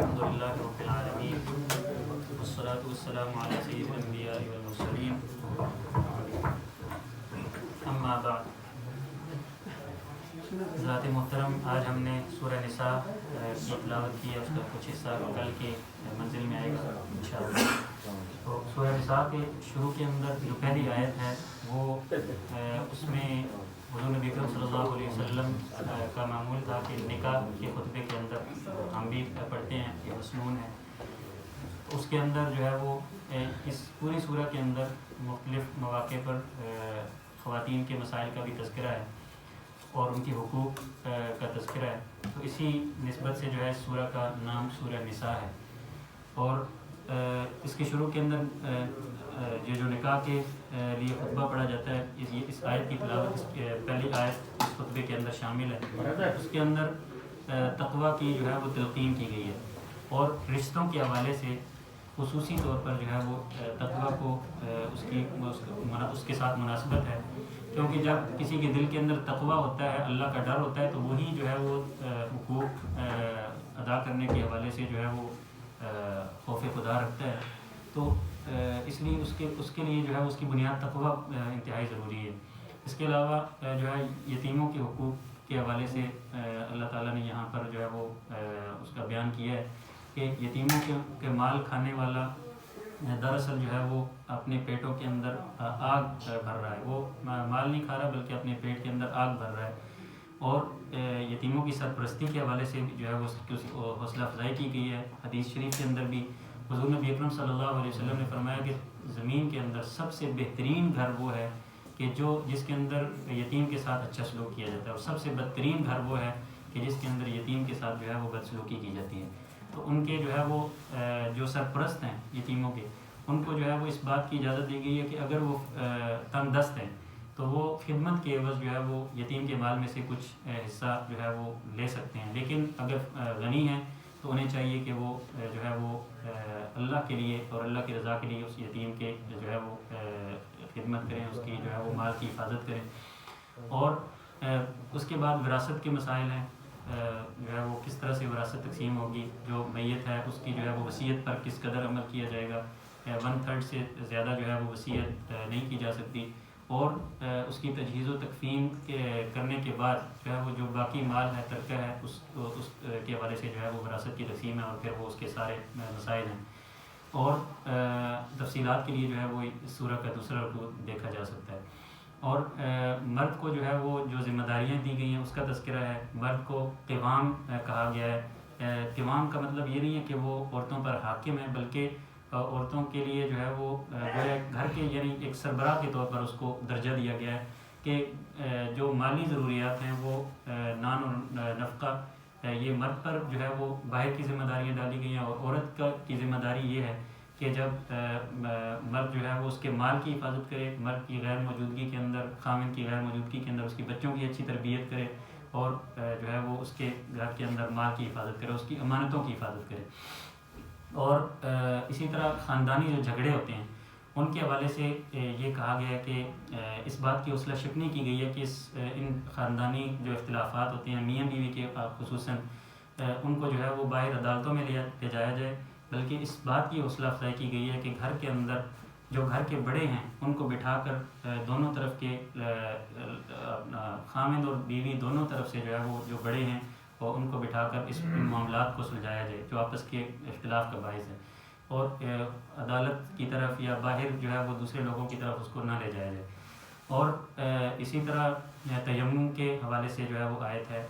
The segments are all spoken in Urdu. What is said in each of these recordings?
الحمد للہ رب العالمین والصلاة والسلام علی سید الانبیاء والمرسلین اما بعد. ذات محترم، آج ہم نے سورہ نساء کی تلاوت کی ہے. اس کا کچھ حصہ کل کے منزل میں آئے گا انشاءاللہ. تو سورہ نساء کے شروع کے اندر جو پہلی آیت ہے وہ اس میں حضور نبی اکرم صلی اللہ علیہ وسلم کا معمول تھا کہ نکاح کے خطبے کے اندر ہم بھی پڑھتے ہیں، یہ مسنون ہے. اس کے اندر جو ہے وہ اس پوری سورہ کے اندر مختلف مواقع پر خواتین کے مسائل کا بھی تذکرہ ہے اور ان کے حقوق کا تذکرہ ہے. تو اسی نسبت سے جو ہے سورہ کا نام سورہ نساء ہے. اور اس کے شروع کے اندر یہ جو نکاح کے لیے خطبہ پڑھا جاتا ہے، اس آیت کی تلاوت پہلی آیت اس خطبے کے اندر شامل ہے. اس کے اندر تقویٰ کی جو ہے وہ تلقین کی گئی ہے اور رشتوں کے حوالے سے خصوصی طور پر جو ہے وہ تقویٰ کو اس کے ساتھ مناسبت ہے، کیونکہ جب کسی کے دل کے اندر تقویٰ ہوتا ہے، اللہ کا ڈر ہوتا ہے، تو وہی جو ہے وہ حقوق ادا کرنے کے حوالے سے جو ہے وہ خوف خدا رکھتا ہے. تو اس لیے اس کے لیے جو ہے اس کی بنیاد تقویٰ انتہائی ضروری ہے. اس کے علاوہ جو ہے یتیموں کے حقوق کے حوالے سے اللہ تعالیٰ نے یہاں پر جو ہے وہ اس کا بیان کیا ہے کہ یتیموں کے مال کھانے والا دراصل جو ہے وہ اپنے پیٹوں کے اندر آگ بھر رہا ہے. وہ مال نہیں کھا رہا بلکہ اپنے پیٹ کے اندر آگ بھر رہا ہے. اور یتیموں کی سرپرستی کے حوالے سے جو ہے وہ حوصلہ افزائی کی گئی ہے. حدیث شریف کے اندر بھی حضور نبی اکرم صلی اللہ علیہ وسلم نے فرمایا کہ زمین کے اندر سب سے بہترین گھر وہ ہے کہ جس کے اندر یتیم کے ساتھ اچھا سلوک کیا جاتا ہے، اور سب سے بدترین گھر وہ ہے کہ جس کے اندر یتیم کے ساتھ جو ہے وہ بدسلوکی کی جاتی ہے. تو ان کے جو ہے وہ جو سرپرست ہیں یتیموں کے، ان کو جو ہے وہ اس بات کی اجازت دی گئی ہے کہ اگر وہ تنگ دست ہیں تو وہ خدمت کے عوض جو ہے وہ یتیم کے مال میں سے کچھ حصہ جو ہے وہ لے سکتے ہیں. لیکن اگر غنی ہیں تو انہیں چاہیے کہ وہ جو ہے وہ اللہ کے لیے اور اللہ کی رضا کے لیے اس یتیم کے جو ہے وہ خدمت کریں، اس کی جو ہے وہ مال کی حفاظت کریں. اور اس کے بعد وراثت کے مسائل ہیں، جو ہے وہ کس طرح سے وراثت تقسیم ہوگی. جو میت ہے اس کی جو ہے وہ وصیت پر کس قدر عمل کیا جائے گا. 1/3 سے زیادہ جو ہے وہ وصیت نہیں کی جا سکتی. اور اس کی تجہیز و تکفین کرنے کے بعد جو ہے وہ جو باقی مال ہے، ترکہ ہے، اس کے حوالے سے جو ہے وہ وراثت کی تقسیم ہے اور پھر وہ اس کے سارے مسائل ہیں. اور تفصیلات کے لیے جو ہے وہ اس سورہ کا دوسرا رکوع دیکھا جا سکتا ہے. اور مرد کو جو ہے وہ جو ذمہ داریاں دی گئی ہیں اس کا تذکرہ ہے. مرد کو قوام کہا گیا ہے. قوام کا مطلب یہ نہیں ہے کہ وہ عورتوں پر حاکم ہے، بلکہ عورتوں کے لیے جو ہے وہ گھر کے یعنی ایک سربراہ کے طور پر اس کو درجہ دیا گیا ہے کہ جو مالی ضروریات ہیں وہ نان اور نفقہ یہ مرد پر جو ہے وہ باہر کی ذمہ داریاں ڈالی گئی ہیں. اور عورت کی ذمہ داری یہ ہے کہ جب مرد جو ہے وہ اس کے مال کی حفاظت کرے، مرد کی غیر موجودگی کے اندر، خامن کی غیر موجودگی کے اندر اس کی بچوں کی اچھی تربیت کرے اور جو ہے وہ اس کے گھر کے اندر مال کی حفاظت کرے، اس کی امانتوں کی حفاظت کرے. اور اسی طرح خاندانی جو جھگڑے ہوتے ہیں ان کے حوالے سے یہ کہا گیا ہے کہ اس بات کی حوصلہ شکنی کی گئی ہے کہ ان خاندانی جو اختلافات ہوتے ہیں میاں بیوی کے خصوصاً ان کو جو ہے وہ باہر عدالتوں میں لے جایا جائے، بلکہ اس بات کی حوصلہ افزائی کی گئی ہے کہ گھر کے اندر جو گھر کے بڑے ہیں ان کو بٹھا کر دونوں طرف کے خامد اور بیوی دونوں طرف سے جو ہے وہ جو بڑے ہیں اور ان کو بٹھا کر اس معاملات کو سلجھایا جائے جو آپس کے اختلاف کا باعث ہے، اور عدالت کی طرف یا باہر جو ہے وہ دوسرے لوگوں کی طرف اس کو نہ لے جایا جائے. اور اسی طرح تیمم کے حوالے سے جو ہے وہ آیت ہے.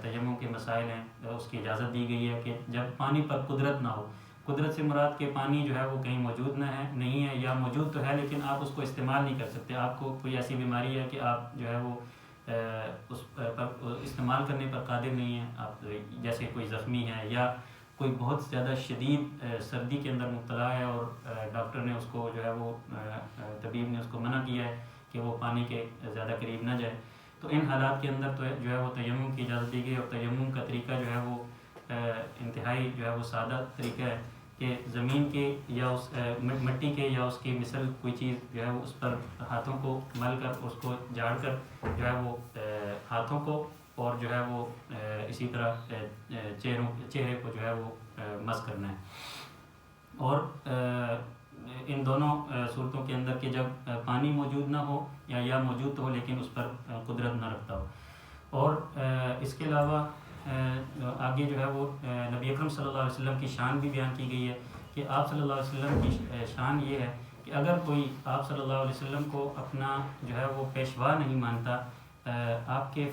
تیمم کے مسائل ہیں، اس کی اجازت دی گئی ہے کہ جب پانی پر قدرت نہ ہو، قدرت سے مراد کہ پانی جو ہے وہ کہیں موجود نہیں ہے یا موجود تو ہے لیکن آپ اس کو استعمال نہیں کر سکتے. آپ کو کوئی ایسی بیماری ہے کہ آپ جو ہے وہ اس پر استعمال کرنے پر قادر نہیں ہیں. آپ جیسے کوئی زخمی ہے یا کوئی بہت زیادہ شدید سردی کے اندر مبتلا ہے اور ڈاکٹر نے اس کو جو ہے وہ طبیب نے اس کو منع کیا ہے کہ وہ پانی کے زیادہ قریب نہ جائے. تو ان حالات کے اندر تو جو ہے وہ تیمم کی اجازت دی گئی. اور تیمم کا طریقہ جو ہے وہ انتہائی جو ہے وہ سادہ طریقہ ہے کہ زمین کے یا اس مٹی کے یا اس کی مثل کوئی چیز جو ہے وہ اس پر ہاتھوں کو مل کر اس کو جاڑ کر جو ہے وہ ہاتھوں کو اور جو ہے وہ اسی طرح چہرے کو جو ہے وہ مس کرنا ہے. اور ان دونوں صورتوں کے اندر کہ جب پانی موجود نہ ہو یا موجود تو ہو لیکن اس پر قدرت نہ رکھتا ہو. اور اس کے علاوہ آگے جو ہے وہ نبی اکرم صلی اللہ علیہ وسلم کی شان بھی بیان کی گئی ہے کہ آپ صلی اللہ علیہ وسلم کی شان یہ ہے کہ اگر کوئی آپ صلی اللہ علیہ وسلم کو اپنا جو ہے وہ پیشوا نہیں مانتا, آپ کے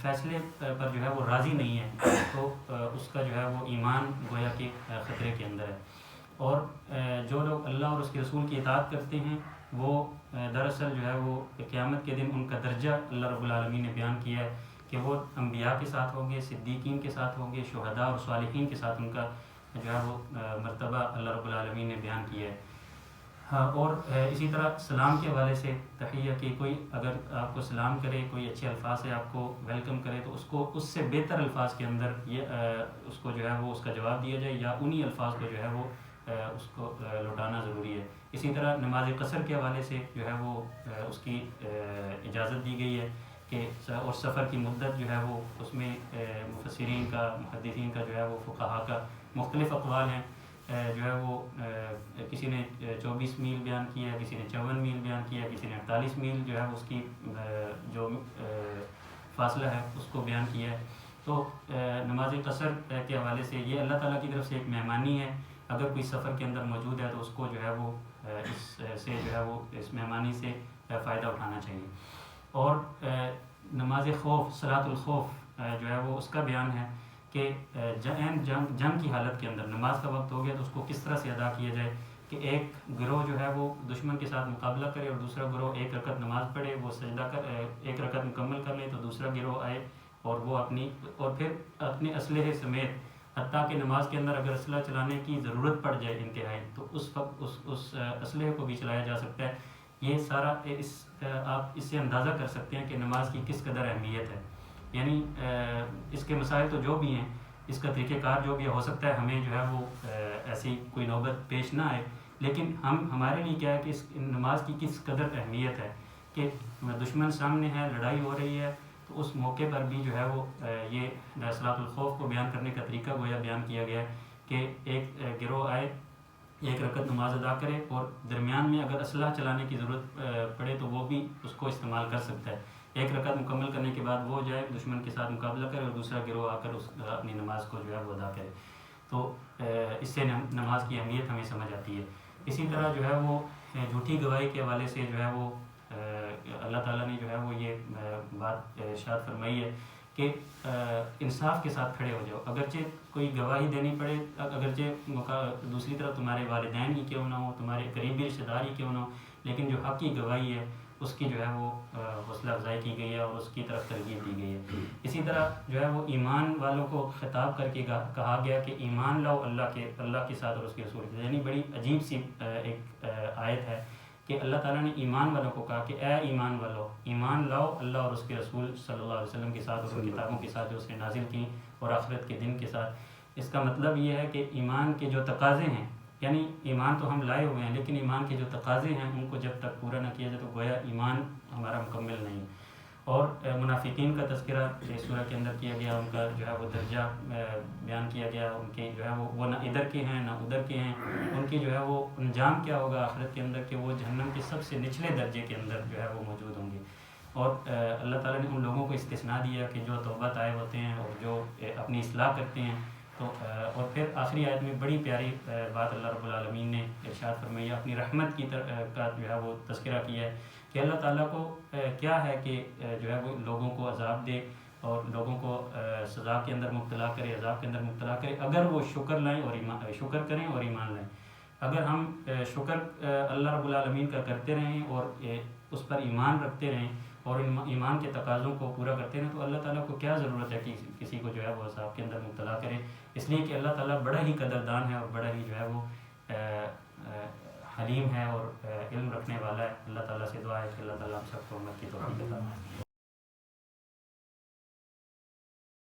فیصلے پر جو ہے وہ راضی نہیں ہے, تو اس کا جو ہے وہ ایمان گویا کہ خطرے کے اندر ہے. اور جو لوگ اللہ اور اس کے رسول کی اطاعت کرتے ہیں وہ دراصل جو ہے وہ قیامت کے دن ان کا درجہ اللہ رب العالمین نے بیان کیا ہے کہ وہ انبیاء کے ساتھ ہوں گے, صدیقین کے ساتھ ہوں گے, شہداء اور صالحین کے ساتھ ان کا جو ہے وہ مرتبہ اللہ رب العالمین نے بیان کیا ہے. ہاں, اور اسی طرح سلام کے حوالے سے تحیہ کہ کوئی اگر آپ کو سلام کرے, کوئی اچھے الفاظ سے آپ کو ویلکم کرے تو اس کو اس سے بہتر الفاظ کے اندر یہ اس کو جو ہے وہ اس کا جواب دیا جائے یا انہی الفاظ کو جو ہے وہ اس کو لوٹانا ضروری ہے. اسی طرح نماز قصر کے حوالے سے جو ہے وہ اس کی اجازت دی گئی ہے کہ اور سفر کی مدت جو ہے وہ اس میں مفسرین کا, محدثین کا جو ہے وہ فقہاء کا مختلف اقوال ہیں. جو ہے وہ کسی نے 24 میل بیان کیا ہے, کسی نے 54 میل بیان کیا ہے, کسی نے 48 میل جو ہے اس کی جو فاصلہ ہے اس کو بیان کیا ہے. تو نماز قصر کے حوالے سے یہ اللہ تعالیٰ کی طرف سے ایک مہمانی ہے. اگر کوئی سفر کے اندر موجود ہے تو اس کو جو ہے وہ اس سے جو ہے وہ اس مہمانی سے فائدہ اٹھانا چاہیے. اور نماز خوف, صلاۃ الخوف جو ہے وہ اس کا بیان ہے کہ جنگ کی حالت کے اندر نماز کا وقت ہو گیا تو اس کو کس طرح سے ادا کیا جائے کہ ایک گروہ جو ہے وہ دشمن کے ساتھ مقابلہ کرے اور دوسرا گروہ ایک رکعت نماز پڑھے, وہ سجدہ ایک رکعت مکمل کر لے تو دوسرا گروہ آئے اور وہ پھر اپنے اسلحے سمیت, حتیٰ کہ نماز کے اندر اگر اسلحہ چلانے کی ضرورت پڑ جائے انتہائی تو اس وقت اس اسلحے کو بھی چلایا جا سکتا ہے. یہ سارا آپ اس سے اندازہ کر سکتے ہیں کہ نماز کی کس قدر اہمیت ہے. یعنی اس کے مسائل تو جو بھی ہیں, اس کا طریقہ کار جو بھی ہو سکتا ہے ہمیں جو ہے وہ ایسی کوئی نوبت پیش نہ آئے, لیکن ہمارے لیے کیا ہے کہ اس نماز کی کس قدر اہمیت ہے کہ دشمن سامنے ہے, لڑائی ہو رہی ہے, تو اس موقع پر بھی جو ہے وہ یہ صلاۃ الخوف کو بیان کرنے کا طریقہ گویا بیان کیا گیا ہے کہ ایک گروہ آئے, ایک رکعت نماز ادا کرے اور درمیان میں اگر اسلحہ چلانے کی ضرورت پڑے تو وہ بھی اس کو استعمال کر سکتا ہے. ایک رکعت مکمل کرنے کے بعد وہ جائے دشمن کے ساتھ مقابلہ کرے اور دوسرا گروہ آ کر اپنی نماز کو جو ہے وہ ادا کرے. تو اس سے نماز کی اہمیت ہمیں سمجھ آتی ہے. اسی طرح جو ہے وہ جھوٹی گواہی کے حوالے سے جو ہے وہ اللہ تعالیٰ نے جو ہے وہ یہ بات ارشاد فرمائی ہے کہ انصاف کے ساتھ کھڑے ہو جاؤ. اگرچہ کوئی گواہی دینی پڑے, اگرچہ دوسری طرف تمہارے والدین ہی کیوں نہ ہو, تمہارے قریبی رشتہ دار ہی کیوں نہ ہو, لیکن جو حق کی گواہی ہے اس کی جو ہے وہ حوصلہ افزائی کی گئی ہے اور اس کی طرف ترغیب دی گئی ہے. اسی طرح جو ہے وہ ایمان والوں کو خطاب کر کے کہا گیا کہ ایمان لاؤ اللہ کے ساتھ اور اس کے رسول کے. یعنی بڑی عجیب سی ایک آیت ہے کہ اللہ تعالیٰ نے ایمان والوں کو کہا کہ اے ایمان والو, ایمان لاؤ اللہ اور اس کے رسول صلی اللہ علیہ وسلم کے ساتھ اور ان کتابوں کے ساتھ جو اس نے نازل کی اور آخرت کے دن کے ساتھ. اس کا مطلب یہ ہے کہ ایمان کے جو تقاضے ہیں, یعنی ایمان تو ہم لائے ہوئے ہیں لیکن ایمان کے جو تقاضے ہیں ان کو جب تک پورا نہ کیا جائے تو گویا ایمان ہمارا مکمل نہیں. اور منافقین کا تذکرہ اس سورہ کے اندر کیا گیا, ان کا جو ہے وہ درجہ بیان کیا گیا, ان کے جو ہے وہ نہ ادھر کے ہیں نہ ادھر کے ہیں, ان کی جو ہے وہ انجام کیا ہوگا آخرت کے اندر کہ وہ جہنم کے سب سے نچلے درجے کے اندر جو ہے وہ موجود ہوں گے. اور اللہ تعالیٰ نے ان لوگوں کو استثناء دیا کہ جو توبہ طائب ہوتے ہیں اور جو اپنی اصلاح کرتے ہیں. تو اور پھر آخری آیت میں بڑی پیاری بات اللہ رب العالمین نے ارشاد فرمائی, اپنی رحمت کا جو ہے وہ تذکرہ کیا ہے کہ اللہ تعالیٰ کو کیا ہے کہ جو ہے وہ لوگوں کو عذاب دے اور لوگوں کو سزا کے اندر مبتلا کرے, عذاب کے اندر مبتلا کرے, اگر وہ شکر لائیں اور شکر کریں اور ایمان لائیں. اگر ہم شکر اللہ رب العالمین کا کرتے رہیں اور اس پر ایمان رکھتے رہیں اور ایمان کے تقاضوں کو پورا کرتے رہیں تو اللہ تعالیٰ کو کیا ضرورت ہے کہ کسی کو جو ہے وہ عذاب کے اندر مبتلا کرے. اس لیے کہ اللہ تعالیٰ بڑا ہی قدردان ہے اور بڑا ہی جو ہے وہ حلیم ہے اور علم رکھنے والا ہے. اللہ تعالیٰ سے دعا ہے کہ اللہ تعالیٰ ہم سب کو امت کی توفیق عطا فرمائے.